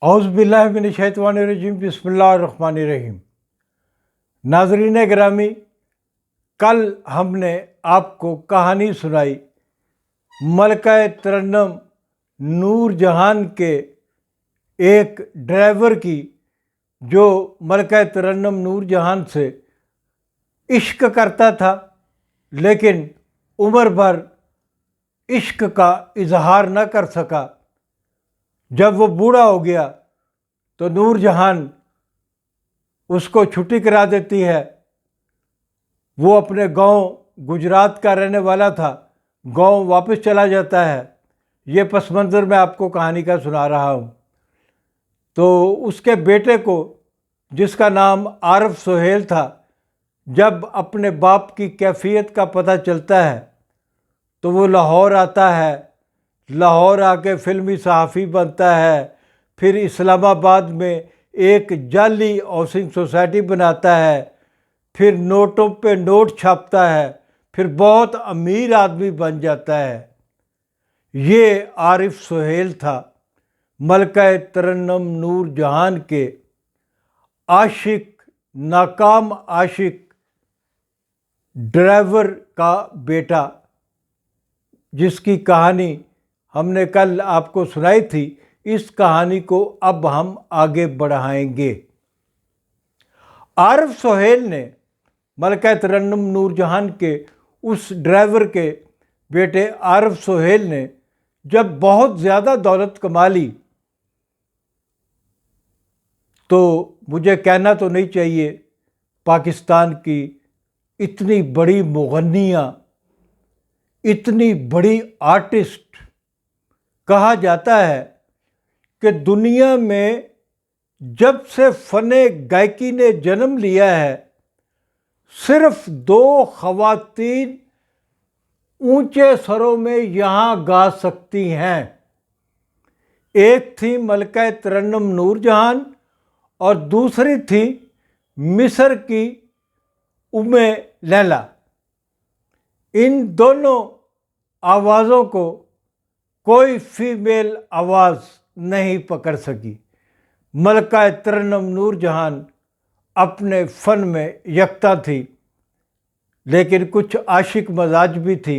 اعوذ باللہ من الشیطان الرجیم، بسم اللہ الرحمن الرحیم۔ ناظرین گرامی، کل ہم نے آپ کو کہانی سنائی ملکہ ترنم نور جہان کے ایک ڈرائیور کی، جو ملکہ ترنم نور جہان سے عشق کرتا تھا، لیکن عمر بھر عشق کا اظہار نہ کر سکا۔ جب وہ بوڑھا ہو گیا تو نور جہان اس کو چھٹی کرا دیتی ہے۔ وہ اپنے گاؤں گجرات کا رہنے والا تھا، گاؤں واپس چلا جاتا ہے۔ یہ پس منظر میں آپ کو کہانی کا سنا رہا ہوں۔ تو اس کے بیٹے کو، جس کا نام عارف سہیل تھا، جب اپنے باپ کی کیفیت کا پتہ چلتا ہے تو وہ لاہور آتا ہے۔ لاہور آ کے فلمی صحافی بنتا ہے، پھر اسلام آباد میں ایک جعلی ہاؤسنگ سوسائٹی بناتا ہے، پھر نوٹوں پہ نوٹ چھاپتا ہے، پھر بہت امیر آدمی بن جاتا ہے۔ یہ عارف سہیل تھا، ملکہ ترنم نور جہان کے عاشق، ناکام عاشق ڈرائیور کا بیٹا، جس کی کہانی ہم نے کل آپ کو سنائی تھی۔ اس کہانی کو اب ہم آگے بڑھائیں گے۔ عارف سہیل نے، ملکہ ترنم نور جہان کے اس ڈرائیور کے بیٹے عارف سہیل نے، جب بہت زیادہ دولت کما لی، تو مجھے کہنا تو نہیں چاہیے، پاکستان کی اتنی بڑی مغنیہ، اتنی بڑی آرٹسٹ، کہا جاتا ہے کہ دنیا میں جب سے فن گائکی نے جنم لیا ہے، صرف 2 خواتین اونچے سروں میں یہاں گا سکتی ہیں۔ ایک تھی ملکہ ترنم نور جہان اور دوسری تھی مصر کی ام لیلا۔ ان دونوں آوازوں کو کوئی فیمیل آواز نہیں پکڑ سکی۔ ملکہ ترنم نور جہان اپنے فن میں یکتا تھی، لیکن کچھ عاشق مزاج بھی تھی۔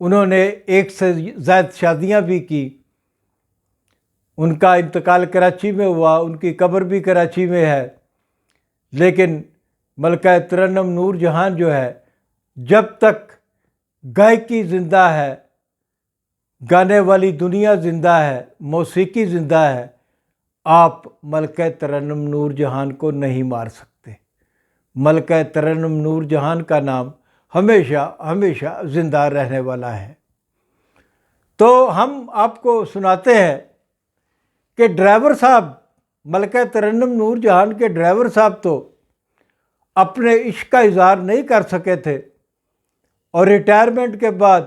انہوں نے 1 سے زائد شادیاں بھی کی۔ ان کا انتقال کراچی میں ہوا، ان کی قبر بھی کراچی میں ہے۔ لیکن ملکہ ترنم نور جہان جو ہے، جب تک گائکی زندہ ہے، گانے والی دنیا زندہ ہے، موسیقی زندہ ہے، آپ ملکہ ترنم نور جہان کو نہیں مار سکتے۔ ملکہ ترنم نور جہان کا نام ہمیشہ ہمیشہ زندہ رہنے والا ہے۔ تو ہم آپ کو سناتے ہیں کہ ڈرائیور صاحب، ملکہ ترنم نور جہان کے ڈرائیور صاحب تو اپنے عشق کا اظہار نہیں کر سکے تھے، اور ریٹائرمنٹ کے بعد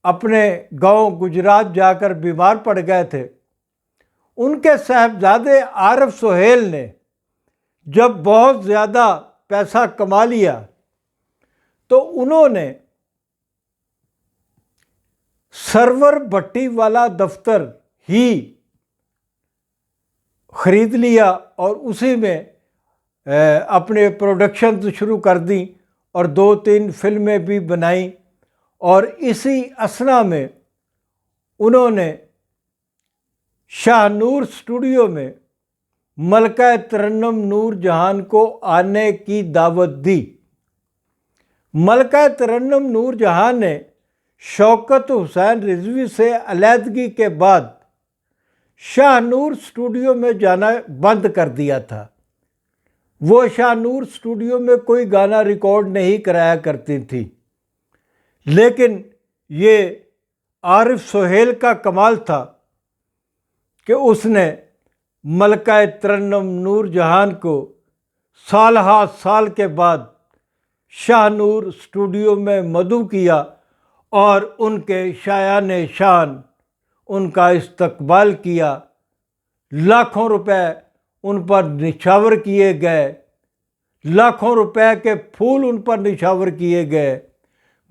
اپنے گاؤں گجرات جا کر بیمار پڑ گئے تھے۔ ان کے صاحبزادے عارف سہیل نے جب بہت زیادہ پیسہ کما لیا تو انہوں نے سرور بھٹی والا دفتر ہی خرید لیا اور اسی میں اپنے پروڈکشن شروع کر دیں، اور 2-3 فلمیں بھی بنائیں۔ اور اسی اثنا میں انہوں نے شاہ نور اسٹوڈیو میں ملکہ ترنم نور جہان کو آنے کی دعوت دی۔ ملکہ ترنم نور جہان نے شوکت حسین رضوی سے علیحدگی کے بعد شاہ نور اسٹوڈیو میں جانا بند کر دیا تھا۔ وہ شاہ نور اسٹوڈیو میں کوئی گانا ریکارڈ نہیں کرایا کرتی تھی۔ لیکن یہ عارف سہیل کا کمال تھا کہ اس نے ملکہ ترنم نور جہان کو سال ہا سال کے بعد شاہ نور اسٹوڈیو میں مدعو کیا، اور ان کے شایان شان ان کا استقبال کیا۔ لاکھوں روپے ان پر نچھاور کیے گئے، لاکھوں روپے کے پھول ان پر نچھاور کیے گئے،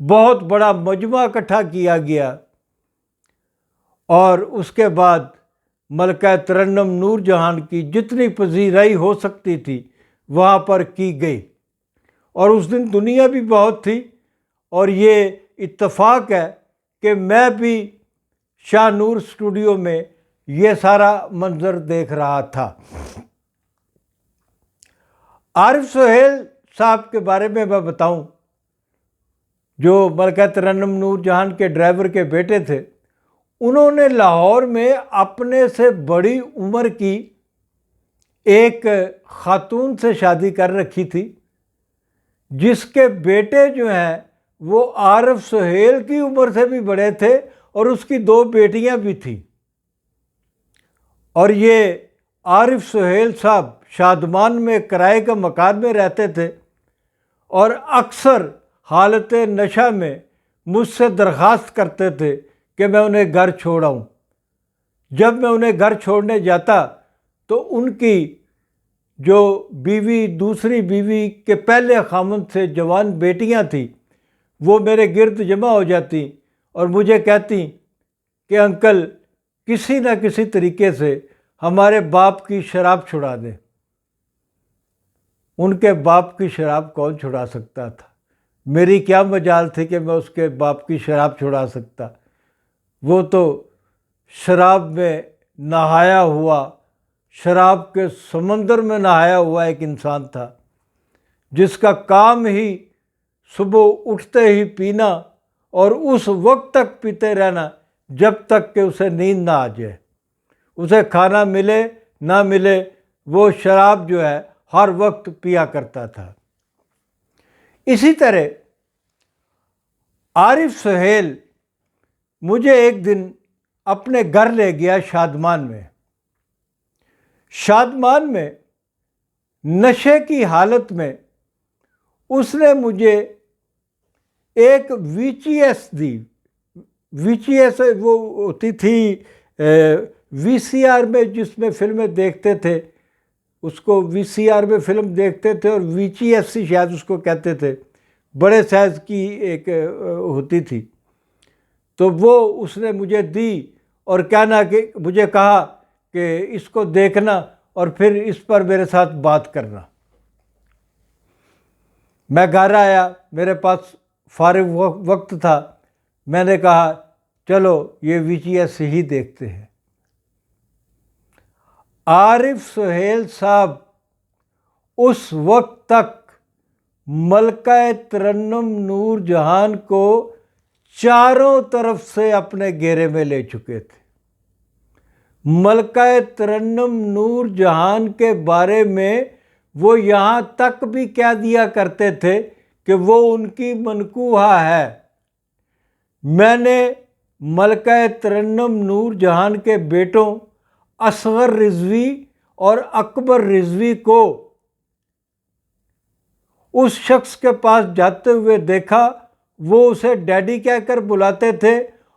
بہت بڑا مجمع اکٹھا کیا گیا، اور اس کے بعد ملکہ ترنم نور جہان کی جتنی پذیرائی ہو سکتی تھی وہاں پر کی گئی، اور اس دن دنیا بھی بہت تھی، اور یہ اتفاق ہے کہ میں بھی شاہ نور اسٹوڈیو میں یہ سارا منظر دیکھ رہا تھا۔ عارف سہیل صاحب کے بارے میں بتاؤں، جو ملکہ ترنم نور جہان کے ڈرائیور کے بیٹے تھے، انہوں نے لاہور میں اپنے سے بڑی عمر کی ایک خاتون سے شادی کر رکھی تھی، جس کے بیٹے جو ہیں وہ عارف سہیل کی عمر سے بھی بڑے تھے، اور اس کی 2 بیٹیاں بھی تھیں۔ اور یہ عارف سہیل صاحب شادمان میں کرائے کا مکان میں رہتے تھے، اور اکثر حالت نشہ میں مجھ سے درخواست کرتے تھے کہ میں انہیں گھر چھوڑاؤں۔ جب میں انہیں گھر چھوڑنے جاتا تو ان کی جو بیوی، دوسری بیوی کے پہلے خامند سے جوان بیٹیاں تھیں، وہ میرے گرد جمع ہو جاتی اور مجھے کہتی کہ انکل کسی نہ کسی طریقے سے ہمارے باپ کی شراب چھڑا دیں۔ ان کے باپ کی شراب کون چھڑا سکتا تھا؟ میری کیا مجال تھی کہ میں اس کے باپ کی شراب چھڑا سکتا؟ وہ تو شراب میں نہایا ہوا، شراب کے سمندر میں نہایا ہوا ایک انسان تھا، جس کا کام ہی صبح اٹھتے ہی پینا اور اس وقت تک پیتے رہنا جب تک کہ اسے نیند نہ آ جائے۔ اسے کھانا ملے نہ ملے، وہ شراب جو ہے ہر وقت پیا کرتا تھا۔ اسی طرح عارف سہیل مجھے ایک دن اپنے گھر لے گیا شادمان میں۔ شادمان میں نشے کی حالت میں اس نے مجھے ایک VCS دی۔ VCS وہ ہوتی تھی VCR میں جس میں فلمیں دیکھتے تھے، اس کو VCR میں فلم دیکھتے تھے، اور VCS سے شاید اس کو کہتے تھے، بڑے سائز کی ایک ہوتی تھی۔ تو وہ اس نے مجھے دی اور کہنا کہ مجھے کہا کہ اس کو دیکھنا اور پھر اس پر میرے ساتھ بات کرنا۔ میں گھر آیا، میرے پاس فارغ وقت تھا، میں نے کہا چلو یہ VCS ہی دیکھتے ہیں۔ عارف سہیل صاحب اس وقت تک ملکہ ترنم نور جہان کو چاروں طرف سے اپنے گھیرے میں لے چکے تھے۔ ملکہ ترنم نور جہان کے بارے میں وہ یہاں تک بھی کہہ دیا کرتے تھے کہ وہ ان کی منکوحہ ہے۔ میں نے ملکہ ترنم نور جہان کے بیٹوں اصغر رضوی اور اکبر رضوی کو اس شخص کے پاس جاتے ہوئے دیکھا، وہ اسے ڈیڈی کہہ کر بلاتے تھے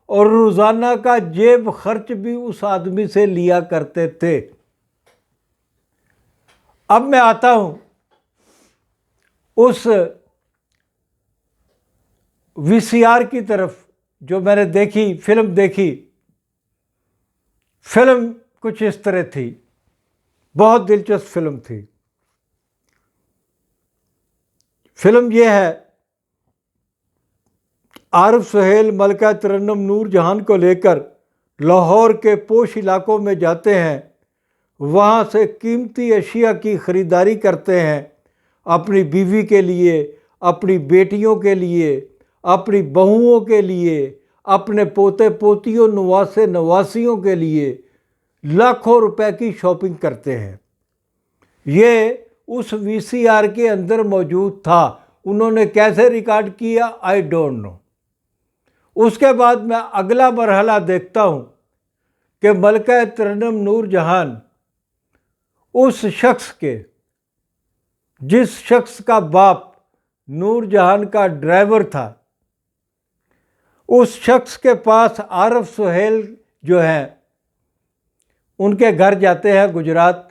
اور روزانہ کا جیب خرچ بھی اس آدمی سے لیا کرتے تھے۔ اب میں آتا ہوں اس VCR کی طرف جو میں نے دیکھی، فلم دیکھی۔ فلم کچھ اس طرح تھی، بہت دلچسپ فلم تھی۔ فلم یہ ہے، عارف سہیل ملکہ ترنم نور جہان کو لے کر لاہور کے پوش علاقوں میں جاتے ہیں، وہاں سے قیمتی اشیاء کی خریداری کرتے ہیں، اپنی بیوی کے لیے، اپنی بیٹیوں کے لیے، اپنی بہوؤں کے لیے، اپنے پوتے پوتیوں، نواسے نواسیوں کے لیے لاکھوں روپے کی شاپنگ کرتے ہیں۔ یہ اس VCR کے اندر موجود تھا۔ انہوں نے کیسے ریکارڈ کیا آئی ڈونٹ نو۔ اس کے بعد میں اگلا مرحلہ دیکھتا ہوں کہ ملکہ ترنم نور جہان اس شخص کے، جس شخص کا باپ نور جہان کا ڈرائیور تھا، اس شخص کے پاس عارف سہیل جو ہیں ان کے گھر جاتے ہیں گجرات۔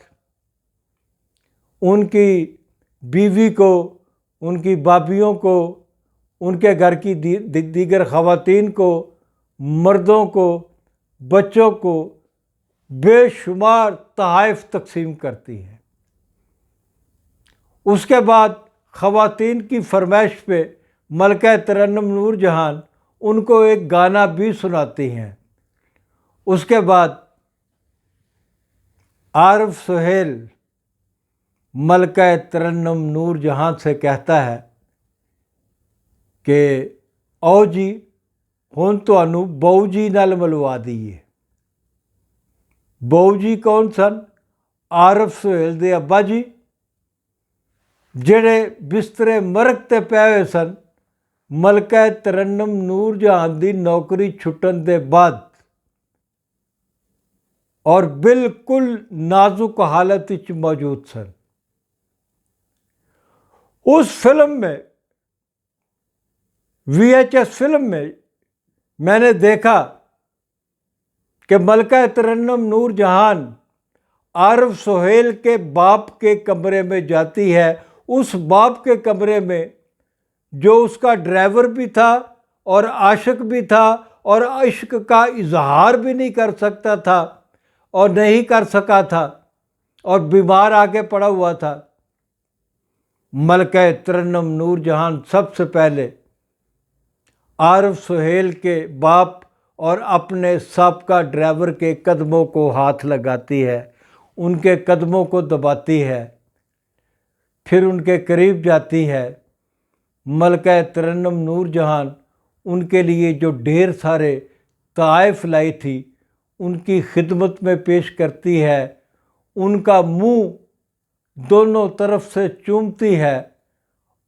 ان کی بیوی کو، ان کی بابیوں کو، ان کے گھر کی دیگر خواتین کو، مردوں کو، بچوں کو بے شمار تحائف تقسیم کرتی ہے۔ اس کے بعد خواتین کی فرمائش پہ ملکہ ترنم نور جہان ان کو ایک گانا بھی سناتی ہیں۔ اس کے بعد عارف سہیل ملکہ ترنم نور جہان سے کہتا ہے کہ او جی ہن تانوں بہو جی نال ملوا دیے۔ بہو جی کون سن؟ عارف سہیل دے ابا جی، جڑے بسترے مرگ تے پے ہوئے سن ملکہ ترنم نور جہان دی نوکری چھٹن دے بعد، اور بالکل نازک حالت وچ موجود سن۔ اس فلم میں VHS فلم میں نے دیکھا کہ ملکہ ترنم نور جہان عارف سہیل کے باپ کے کمرے میں جاتی ہے۔ اس باپ کے کمرے میں جو اس کا ڈرائیور بھی تھا اور عاشق بھی تھا اور عشق کا اظہار بھی نہیں کر سکتا تھا اور نہیں کر سکا تھا اور بیمار آگے پڑا ہوا تھا، ملکہ ترنم نور جہان سب سے پہلے عارف سہیل کے باپ اور اپنے سابقہ ڈرائیور کے قدموں کو ہاتھ لگاتی ہے، ان کے قدموں کو دباتی ہے، پھر ان کے قریب جاتی ہے۔ ملکہ ترنم نور جہان ان کے لیے جو ڈھیر سارے تحائف لائی تھی ان کی خدمت میں پیش کرتی ہے، ان کا منہ دونوں طرف سے چومتی ہے،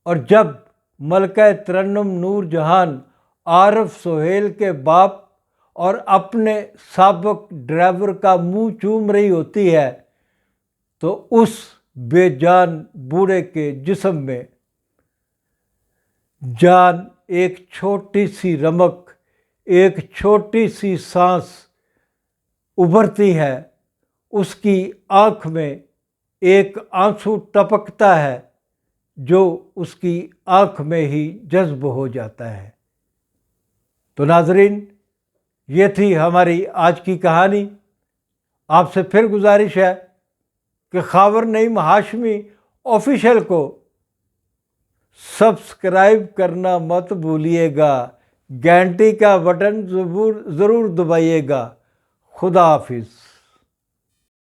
اور جب ملکہ ترنم نور جہان عارف سہیل کے باپ اور اپنے سابق ڈرائیور کا منہ چوم رہی ہوتی ہے تو اس بے جان بوڑھے کے جسم میں جان، ایک چھوٹی سی رمق، ایک چھوٹی سی سانس ابھرتی ہے، اس کی آنکھ میں ایک آنسو ٹپکتا ہے جو اس کی آنکھ میں ہی جذب ہو جاتا ہے۔ تو ناظرین، یہ تھی ہماری آج کی کہانی۔ آپ سے پھر گزارش ہے کہ خاور نعیم ہاشمی آفیشیل کو سبسکرائب کرنا مت بھولیے گا، گھنٹی کا بٹن ضرور دبائیے گا۔ خدا حافظ۔